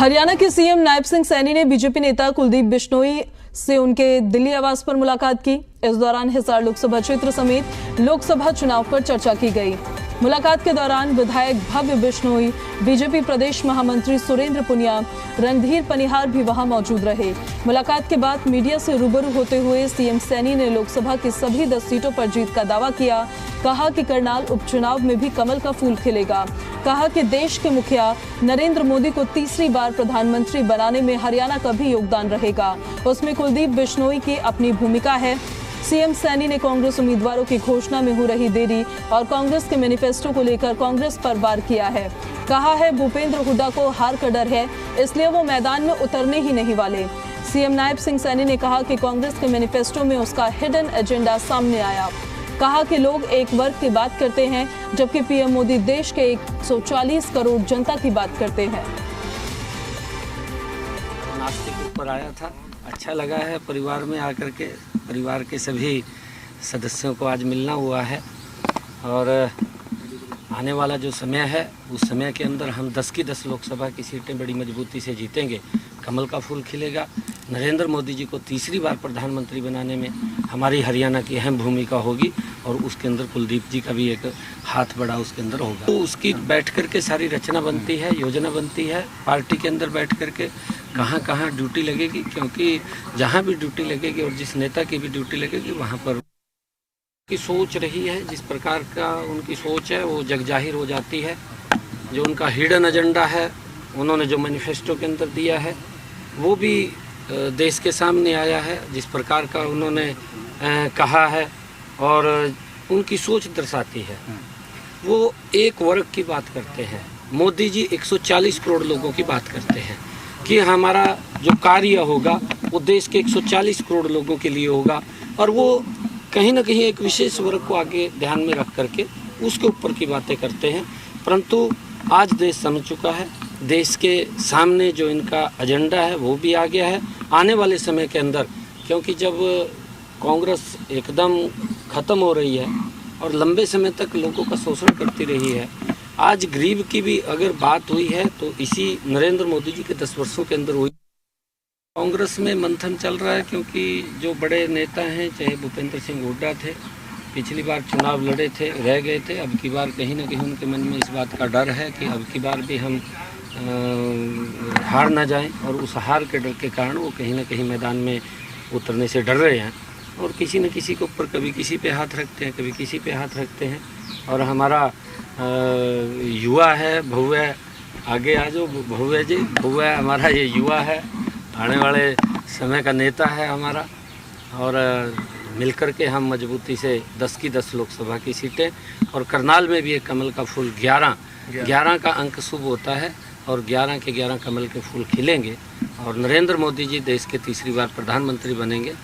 हरियाणा के सीएम नायब सिंह सैनी ने बीजेपी नेता कुलदीप बिश्नोई से उनके दिल्ली आवास पर मुलाकात की। इस दौरान हिसार लोकसभा क्षेत्र समेत लोकसभा चुनाव पर चर्चा की गई। मुलाकात के दौरान विधायक भव्य बिश्नोई, बीजेपी प्रदेश महामंत्री सुरेंद्र पुनिया, रणधीर पनिहार भी वहां मौजूद रहे। मुलाकात के बाद मीडिया से रूबरू होते हुए सीएम सैनी ने लोकसभा की सभी 10 सीटों पर जीत का दावा किया। कहा कि करनाल उपचुनाव में भी कमल का फूल खिलेगा। कहा कि देश के मुखिया नरेंद्र मोदी को तीसरी बार प्रधानमंत्री बनाने में हरियाणा का भी योगदान रहेगा। उसमें कुलदीप बिश्नोई की अपनी भूमिका है। सीएम सैनी ने कांग्रेस उम्मीदवारों की घोषणा में हो रही देरी और कांग्रेस के मैनिफेस्टो को लेकर कांग्रेस पर वार किया है। कहा है भूपेंद्र हुड्डा को हार का डर है, इसलिए वो मैदान में उतरने ही नहीं वाले। सीएम नायब सिंह सैनी ने कहा कि कांग्रेस के मैनिफेस्टो में उसका हिडन एजेंडा सामने आया। कहा कि लोग एक वर्ग की बात करते हैं, जबकि पीएम मोदी देश के 140 करोड़ जनता की बात करते हैं। नाश्ते के ऊपर आया था, अच्छा लगा है परिवार में आकर के। परिवार के सभी सदस्यों को आज मिलना हुआ है और आने वाला जो समय है उस समय के अंदर हम 10 की 10 लोकसभा की सीटें बड़ी मजबूती से जीतेंगे। कमल का फूल खिलेगा। नरेंद्र मोदी जी को तीसरी बार प्रधानमंत्री बनाने में हमारी हरियाणा की अहम भूमिका होगी और उसके अंदर कुलदीप जी का भी एक हाथ बड़ा उसके अंदर होगा। तो उसकी बैठ कर के सारी रचना बनती है, योजना बनती है। पार्टी के अंदर बैठ कर के कहाँ कहाँ ड्यूटी लगेगी, क्योंकि जहाँ भी ड्यूटी लगेगी और जिस नेता की भी ड्यूटी लगेगी वहाँ पर की सोच रही है, जिस प्रकार का उनकी सोच है वो जगजाहिर हो जाती है। जो उनका हिडन एजेंडा है, उन्होंने जो मैनिफेस्टो के अंदर दिया है वो भी देश के सामने आया है। जिस प्रकार का उन्होंने कहा है और उनकी सोच दर्शाती है। वो एक वर्ग की बात करते हैं, मोदी जी 140 करोड़ लोगों की बात करते हैं कि हमारा जो कार्य होगा वो देश के 140 करोड़ लोगों के लिए होगा और वो कहीं ना कहीं एक विशेष वर्ग को आगे ध्यान में रख करके उसके ऊपर की बातें करते हैं। परंतु आज देश समझ चुका है, देश के सामने जो इनका एजेंडा है वो भी आ गया है। आने वाले समय के अंदर, क्योंकि जब कांग्रेस एकदम ख़त्म हो रही है और लंबे समय तक लोगों का शोषण करती रही है, आज गरीब की भी अगर बात हुई है तो इसी नरेंद्र मोदी जी के 10 वर्षों के अंदर हुई। कांग्रेस में मंथन चल रहा है, क्योंकि जो बड़े नेता हैं, चाहे भूपेंद्र सिंह हुड्डा थे, पिछली बार चुनाव लड़े थे, रह गए थे। अब की बार कहीं ना कहीं उनके मन में इस बात का डर है कि अब की बार भी हम हार ना जाएं और उस हार के डर के कारण वो कहीं ना कहीं मैदान में उतरने से डर रहे हैं और किसी न किसी के ऊपर कभी किसी पे हाथ रखते हैं, कभी किसी पे हाथ रखते हैं। और हमारा युवा है भव्य, आगे आ जाओ भव्य जी। भव्य हमारा ये युवा है, आने वाले समय का नेता है हमारा और मिलकर के हम मजबूती से 10 की 10 लोकसभा की सीटें और करनाल में भी एक कमल का फूल 11 का अंक शुभ होता है और 11 के 11 कमल के फूल खिलेंगे और नरेंद्र मोदी जी देश के तीसरी बार प्रधानमंत्री बनेंगे।